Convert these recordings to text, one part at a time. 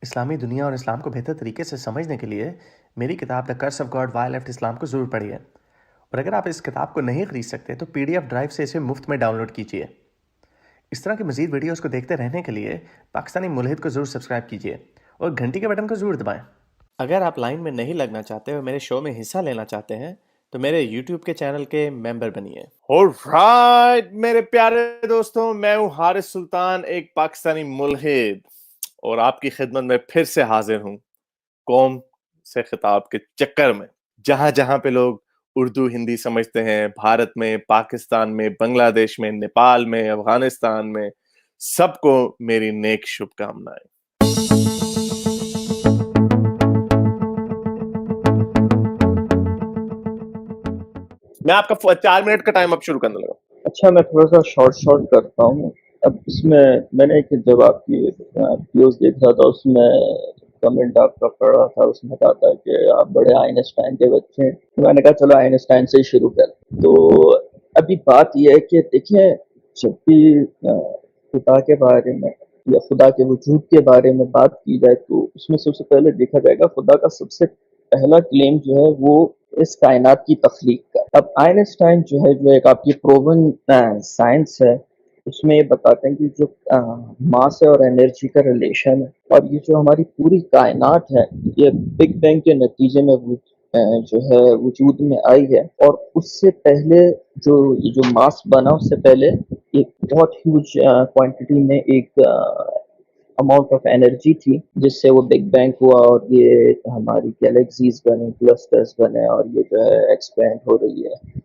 اسلامی دنیا اور اسلام کو بہتر طریقے سے سمجھنے کے لیے میری کتاب دا کرس آف گاڈ وائی لیفٹ اسلام کو ضرور پڑھیے، اور اگر آپ اس کتاب کو نہیں خرید سکتے تو PDF ڈرائیو سے اسے مفت میں ڈاؤن لوڈ کیجیے۔ اس طرح کی مزید ویڈیوز کو دیکھتے رہنے کے لیے پاکستانی ملحد کو ضرور سبسکرائب کیجیے اور گھنٹی کے بٹن کو ضرور دبائیں۔ اگر آپ لائن میں نہیں لگنا چاہتے اور میرے شو میں حصہ لینا چاہتے ہیں تو میرے YouTube کے چینل کے ممبر بنیے۔ آلرائٹ میرے پیارے دوستوں، میں ہوں حارث سلطان، ایک پاکستانی ملحد، اور آپ کی خدمت میں پھر سے حاضر ہوں قوم سے خطاب کے چکر میں۔ جہاں جہاں پہ لوگ اردو ہندی سمجھتے ہیں، بھارت میں، پاکستان میں، بنگلہ دیش میں، نیپال میں، افغانستان میں، سب کو میری نیک شبھ کامنائیں۔ میں آپ کا 4 منٹ کا ٹائم اب شروع کرنے لگا۔ اچھا، میں تھوڑا سا شارٹ کرتا ہوں۔ اب اس میں نے ایک جب آپ کی ویڈیوز دیکھ رہا تھا، اس میں کمنٹ آپ کا پڑھ رہا تھا، اس میں کہا تھا کہ آپ بڑے آئنسٹائن کے بچے ہیں۔ تو میں نے کہا چلو آئنسٹائن سے ہی شروع کر۔ تو ابھی بات یہ ہے کہ دیکھیں، جب بھی خدا کے بارے میں یا خدا کے وجود کے بارے میں بات کی جائے تو اس میں سب سے پہلے دیکھا جائے گا خدا کا سب سے پہلا کلیم جو ہے وہ اس کائنات کی تخلیق کا۔ اب آئنسٹائن جو ایک آپ کی پروون سائنس ہے، اس میں یہ بتاتے ہیں کہ جو ماس ہے اور انرجی کا ریلیشن ہے، اور یہ جو ہماری پوری کائنات ہے یہ بگ بینگ کے نتیجے میں جو ہے وجود میں آئی ہے، اور اس سے پہلے جو ماس بنا، اس سے پہلے ایک بہت ہیوج کوانٹٹی میں ایک اماؤنٹ آف انرجی تھی، جس سے وہ بگ بینگ ہوا اور یہ ہماری گیلیکسیز بنے، کلسٹرز بنے، اور یہ جو ہے ایکسپینڈ ہو رہی ہے۔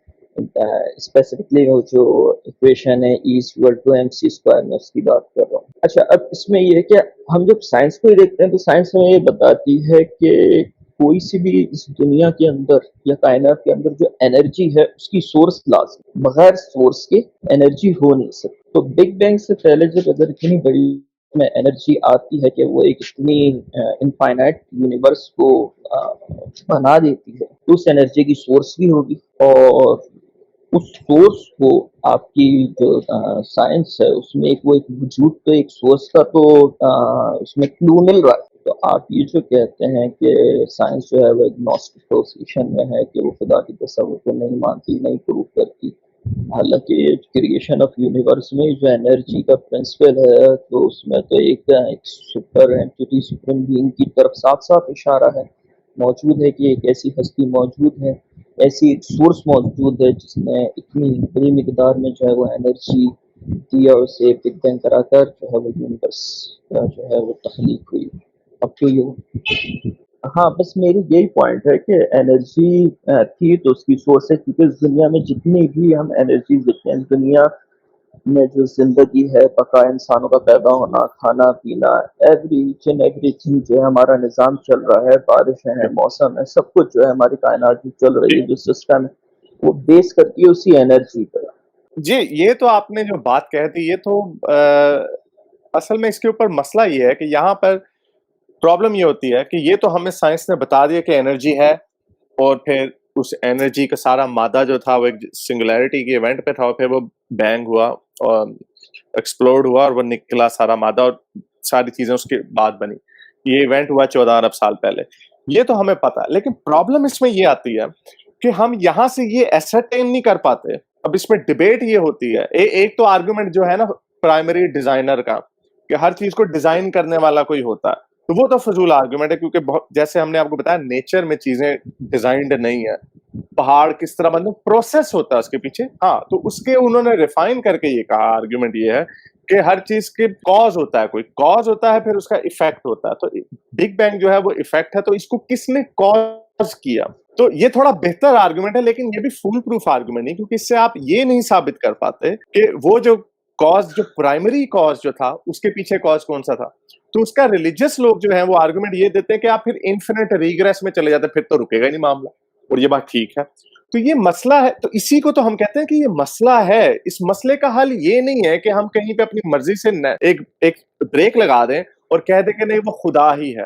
اسپیسیفکلی وہ جو ایکویشن ہے E=mc²، میں اس کی بات کر رہا ہوں۔ اچھا، اب اس میں یہ ہے کہ ہم جب سائنس کو ہی دیکھتے ہیں تو سائنس ہمیں یہ بتاتی ہے کہ کوئی سی بھی اس دنیا کے اندر یا کائنات کے اندر جو انرجی ہے اس کی سورس لازم، بغیر سورس کے انرجی ہو نہیں سکتی۔ تو بگ بینگ سے پہلے جب اگر اتنی بڑی میں انرجی آتی ہے کہ وہ ایک اتنی انفائنائٹ یونیورس کو بنا دیتی ہے، تو اس انرجی کی سورس بھی ہوگی، اور اس سورس کو آپ کی جو سائنس ہے اس میں ایک وجود تو ایک سورس کا تو اس میں کلو مل رہا ہے۔ تو آپ یہ جو کہتے ہیں کہ سائنس جو ہے وہ ایگنوسٹک پوزیشن میں ہے کہ وہ خدا کی تصور کو نہیں مانتی، نہیں پروو کرتی، حالانکہ کریشن آف یونیورس میں جو انرجی کا پرنسپل ہے تو اس میں تو ایک سپر اینٹی سپریم بینگ کی طرف صاف صاف اشارہ ہے، موجود ہے کہ ایک ایسی ہستی موجود ہے، ایسی ایک سورس موجود ہے جس نے اتنی بڑی مقدار میں جو ہے وہ انرجی دی اور اسے بگ بینگ کرا کر جو ہے وہ یونیورس جو ہے وہ تخلیق ہوئی۔ اب تو یہ ہاں، بس میری یہی پوائنٹ ہے کہ انرجی تھی تو اس کی سورس ہے، کیونکہ اس دنیا میں جتنی بھی ہم انرجیز دیکھتے ہیں، دنیا میں جو زندگی ہے، بقا، انسانوں کا پیدا ہونا، کھانا پینا، ایوری تھنگ جو ہے ہمارا نظام چل رہا ہے، بارشیں ہیں، موسم ہے، سب کچھ جو ہے ہماری کائنات جو چل رہی ہے، جو سسٹم ہے، وہ بیس کرتی ہے اسی انرجی پر۔ جی، یہ تو آپ نے جو بات کہہ دی، یہ تو اصل میں اس کے اوپر مسئلہ یہ ہے کہ یہاں پر پرابلم یہ ہوتی ہے کہ یہ تو ہمیں سائنس نے بتا دیا کہ انرجی ہے، اور پھر اس انرجی کا سارا مادہ جو تھا وہ ایک سنگولیرٹی کے ایونٹ پہ تھا، اور پھر وہ بینگ ہوا اور ایکسپلوڈ ہوا اور وہ نکلا سارا مادہ، اور ساری چیزیں اس کے بعد بنی۔ یہ ایونٹ ہوا 14 ارب سال پہلے، یہ تو ہمیں پتا ہے، لیکن پرابلم اس میں یہ آتی ہے کہ ہم یہاں سے یہ ایسرٹین نہیں کر پاتے۔ اب اس میں ڈیبیٹ یہ ہوتی ہے، ایک تو آرگومنٹ جو ہے نا پرائمری ڈیزائنر کا، کہ ہر چیز کو ڈیزائن کرنے والا کوئی ہوتا ہے، تو وہ تو فضول آرگومنٹ ہے، کیونکہ جیسے ہم نے آپ کو بتایا نیچر میں چیزیں ڈیزائنڈ نہیں ہے، پہاڑ کس طرح بنتے، پروسیس ہوتا ہے اس کے پیچھے۔ ہاں، تو اس کے انہوں نے ریفائن کر کے یہ کہا، آرگومنٹ یہ ہے کہ ہر چیز کے کاز ہوتا ہے، کوئی کاز ہوتا ہے، پھر اس کا ایفیکٹ ہوتا ہے۔ تو بگ بینگ جو ہے وہ ایفیکٹ ہے، تو اس کو کس نے کاز کیا؟ تو یہ تھوڑا بہتر آرگومنٹ ہے، لیکن یہ بھی فول پروف آرگومنٹ نہیں، کیونکہ اس سے آپ یہ نہیں ثابت کر پاتے کہ وہ جو کاز، جو پرائمری کاز جو تھا، اس کے پیچھے کاز کون سا تھا۔ تو اس کا ریلیجس لوگ جو ہیں وہ آرگومنٹ یہ دیتے ہیں کہ آپ پھر انفینٹ ریگریس میں چلے جاتے ہیں، پھر تو رکے گا ہی نہیں معاملہ، اور یہ بات ٹھیک ہے۔ تو یہ مسئلہ ہے، تو اسی کو تو ہم کہتے ہیں کہ یہ مسئلہ ہے۔ اس مسئلے کا حل یہ نہیں ہے کہ ہم کہیں پہ اپنی مرضی سے ایک بریک لگا دیں اور کہہ دیں کہ نہیں وہ خدا ہی ہے۔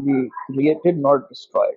be created nor destroyed,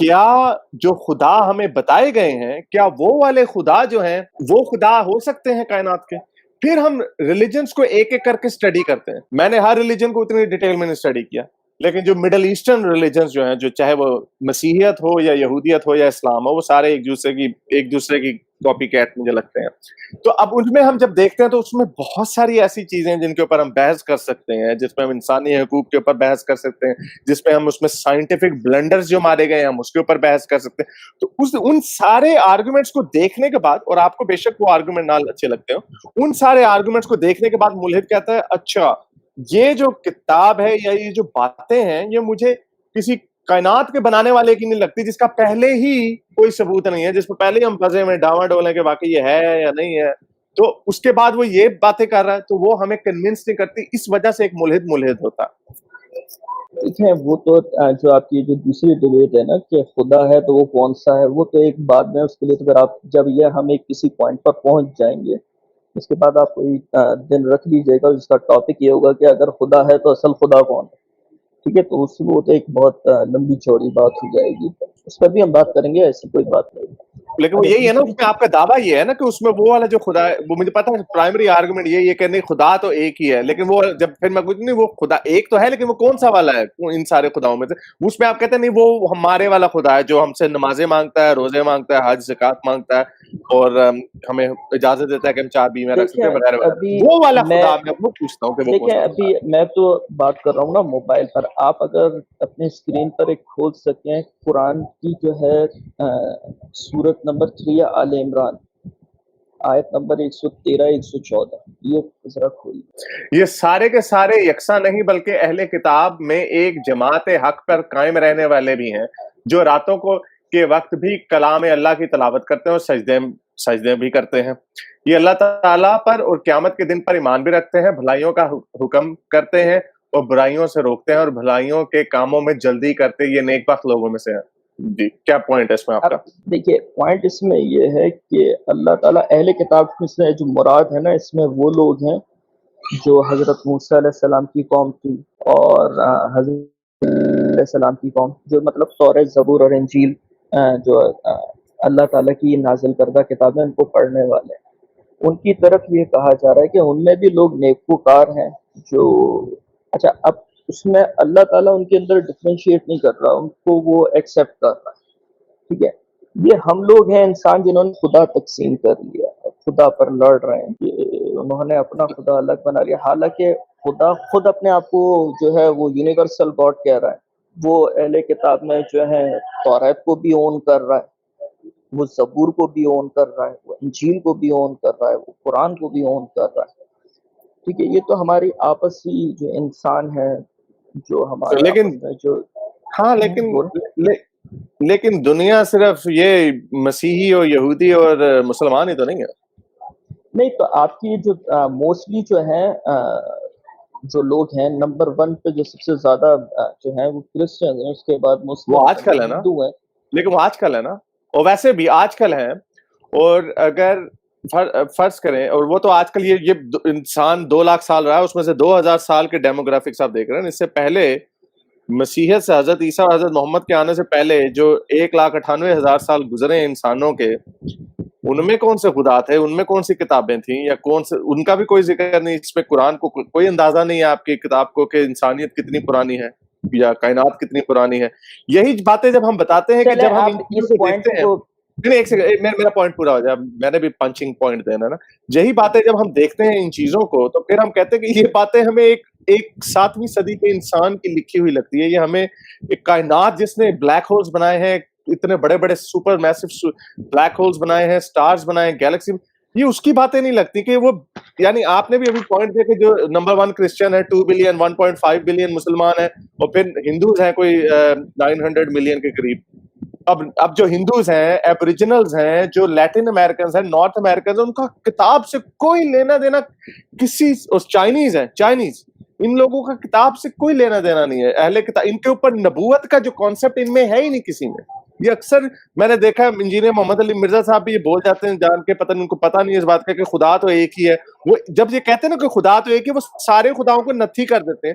کیا جو خدا ہمیں بتائے گئے ہیں کیا وہ والے خدا جو ہیں وہ خدا ہو سکتے ہیں کائنات کے؟ پھر ہم ریلیجنز کو ایک ایک کر کے اسٹڈی کرتے ہیں. میں نے ہر ریلیجن کو اتنی ڈیٹیل میں اسٹڈی کیا, لیکن جو مڈل ایسٹرن ریلیجنز جو ہیں, جو چاہے وہ مسیحیت ہو یا یہودیت ہو یا اسلام ہو, وہ سارے ایک دوسرے کی کاپی کیٹ مجھے لگتے ہیں. تو اب ان میں ہم جب دیکھتے ہیں تو اس میں بہت ساری ایسی چیزیں جن کے اوپر ہم بحث کر سکتے ہیں, جس میں ہم انسانی حقوق کے اوپر بحث کر سکتے ہیں, جس میں ہم اس میں سائنٹیفک بلنڈرز جو مارے گئے ہیں ہم اس کے اوپر بحث کر سکتے ہیں. تو ان سارے آرگومنٹس کو دیکھنے کے بعد, اور آپ کو بے شک وہ آرگومنٹ نہ اچھے لگتے ہو, ان سارے آرگومنٹس کو دیکھنے کے بعد ملحد کہتا ہے اچھا یہ جو کتاب ہے یا یہ جو باتیں ہیں یہ مجھے کسی کائنات کے بنانے والے کی نہیں لگتی جس کا پہلے ہی کوئی ثبوت نہیں ہے, جس میں پہلے ہی ہم پھنسے میں ڈاواں ڈول ہیں کہ واقعی یہ ہے یا نہیں ہے, تو اس کے بعد وہ یہ باتیں کر رہا ہے تو وہ ہمیں کنونس نہیں کرتی. اس وجہ سے ایک ملحد ہوتا. دیکھیں وہ تو جو آپ کی جو دوسری ڈبیٹ ہے نا کہ خدا ہے تو وہ کون سا ہے, وہ تو ایک بعد میں, اس کے لیے تو اگر آپ جب یہ ہم ایک کسی پوائنٹ پر پہنچ جائیں گے اس کے بعد آپ کوئی دن رکھ لیجیے گا جس کا ٹاپک یہ ہوگا کہ اگر خدا ہے تو اصل خدا کون ہے, ٹھیک ہے؟ تو اس وہ تو ایک بہت لمبی چوڑی بات ہو جائے گی, اس پر بھی ہم بات کریں گے, ایسی کوئی بات نہیں. لیکن وہ یہی ہے نا, اس میں آپ کا دعویٰ یہ ہے نا کہ اس میں وہ والا جو خدا ہے, وہ مجھے پتا ہے پرائمری آرگومنٹ یہی ہے کہ نہیں خدا تو ایک ہی ہے, لیکن وہ جب پھر میں کچھ نہیں وہ خدا ایک تو ہے لیکن وہ کون سا والا ہے ان سارے خداؤں میں سے؟ اس میں آپ کہتے ہیں نہیں وہ ہمارے والا خدا ہے جو ہم سے نمازیں مانگتا ہے, روزے مانگتا ہے, حج زکات مانگتا ہے اور ہمیں اجازت دیتا ہے کہ ہم 4 بیویاں رکھ سکتے ہیں وغیرہ وغیرہ. وہ والا خدا میں وہ پوچھتا ہوں کہ وہ دیکھیں ابھی میں تو بات کر رہا ہوں نا موبائل پر. آپ اگر اپنے اسکرین پر ایک کھول سکیں قرآن کی جو ہے سورت نمبر 3 آل عمران آیت نمبر 113 114, یہ ذرا کھولیے. یہ سارے کے سارے یکساں نہیں بلکہ اہل کتاب میں ایک جماعت حق پر قائم رہنے والے بھی ہیں جو راتوں کو کے وقت بھی کلام اللہ کی تلاوت کرتے ہیں اور سجدے بھی کرتے ہیں. یہ اللہ تعالیٰ پر اور قیامت کے دن پر ایمان بھی رکھتے ہیں, بھلائیوں کا حکم کرتے ہیں اور برائیوں سے روکتے ہیں اور بھلائیوں کے کاموں میں جلدی کرتے ہیں, یہ نیک بخت لوگوں میں سے ہیں. جی کیا پوائنٹ ہے اس میں آپ کا؟ دیکھیے پوائنٹ اس میں یہ ہے کہ اللہ تعالیٰ اہل کتاب میں سے جو مراد ہے نا اس میں وہ لوگ ہیں جو حضرت موسیٰ علیہ السلام کی قوم تھی اور حضرت علیہ السلام کی قوم, جو مطلب تورات زبور اور انجیل جو اللہ تعالیٰ کی نازل کردہ کتابیں ان کو پڑھنے والے ہیں, ان کی طرف یہ کہا جا رہا ہے کہ ان میں بھی لوگ نیکوکار ہیں جو اچھا اب اس میں اللہ تعالیٰ ان کے اندر ڈفرینشیٹ نہیں کر رہا, ان کو وہ ایکسیپٹ کر رہا ہے, ٹھیک ہے؟ یہ ہم لوگ ہیں انسان جنہوں نے خدا تقسیم کر لیا, خدا پر لڑ رہے ہیں کہ انہوں نے اپنا خدا الگ بنا لیا, حالانکہ خدا خود اپنے آپ کو جو ہے وہ یونیورسل گاڈ کہہ رہا ہے. وہ اہل کتاب میں جو ہے تورات کو بھی اون کر رہا ہے, وہ زبور کو بھی اون کر رہا ہے, وہ انجیل کو بھی اون کر رہا ہے, وہ قرآن کو بھی اون کر رہا ہے, ٹھیک ہے؟ یہ تو ہماری آپسی جو انسان ہے جو ہمارے لیکن آپس میں جو ہاں لیکن دنیا صرف یہ مسیحی اور یہودی اور مسلمان ہی تو نہیں ہے. نہیں تو آپ کی جو موسٹلی جو ہیں جو لوگ ہیں نمبر 1 پہ جو سب سے زیادہ جو ہیں وہ کرسچن ہیں, اس کے بعد مسلم, وہ آج کل ہے نا, ہندو ہیں, لیکن وہ آج کل ہے نا, اور ویسے بھی آج کل ہیں. اور اگر فرض کریں, اور وہ تو آج کل یہ انسان 2 لاکھ سال رہا ہے, اس میں سے 2000 سال کے ڈیموگرافکس آپ دیکھ رہے ہیں. اس سے پہلے مسیحیت سے حضرت عیسیٰ اور حضرت محمد کے آنے سے پہلے جو 1,98,000 سال گزرے ہیں انسانوں کے, ان میں کون سے خدا تھے, ان میں کون سی کتابیں تھیں, یا کون سے ان کا بھی کوئی ذکر نہیں. اس پہ قرآن کو کوئی اندازہ نہیں ہے آپ کی کتاب کو کہ انسانیت کتنی پرانی ہے یا کائنات کتنی پرانی ہے. یہی باتیں جب ہم بتاتے ہیں کہ جب ہم اس پوائنٹ کو ایک سیکنڈ میرا پوائنٹ پورا ہو جائے, میں نے بھی پنچنگ پوائنٹ دینا نا. یہی باتیں جب ہم دیکھتے ہیں ان چیزوں کو تو پھر ہم کہتے ہیں کہ یہ باتیں ہمیں ایک 7ویں صدی کے انسان کی لکھی ہوئی لگتی ہے. یہ ہمیں ایک کائنات جس نے بلیک ہولز بنائے ہیں, اتنے بڑے بڑے سپر میسو بلیک ہولز بنائے ہیں, سٹارز بنائے ہیں, گیلیکسی, یہ اس کی باتیں نہیں لگتی کہ وہ, یعنی آپ نے بھی ابھی پوائنٹ دیا کہ جو نمبر 1 کرسچن ہے 2 بلین 1.5 بلین مسلمان ہیں, اور پھر ہندوز ہیں کوئی 900 ملین کے قریب. اب جو ہندوز ہیں, ایبوریجنلز ہیں, جو لیٹن امریکنز ہیں, نارتھ امریکنز ہیں, ان کا کتاب سے کوئی لینا دینا کسی, چائنیز ہیں, چائنیز, ان لوگوں کا کتاب سے کوئی لینا دینا نہیں ہے. اہل کتاب, ان کے اوپر نبوت کا جو کانسیپٹ ان میں ہے ہی نہیں کسی میں. یہ اکثر میں نے دیکھا ہے, انجینئر محمد علی مرزا صاحب بھی یہ بول جاتے ہیں جان کے, پتہ نہیں ان کو پتہ نہیں اس بات کا کہ خدا تو ایک ہی ہے. وہ جب یہ کہتے ہیں نا کہ خدا تو ایک ہی, وہ سارے خداؤں کو نتھی کر دیتے ہیں.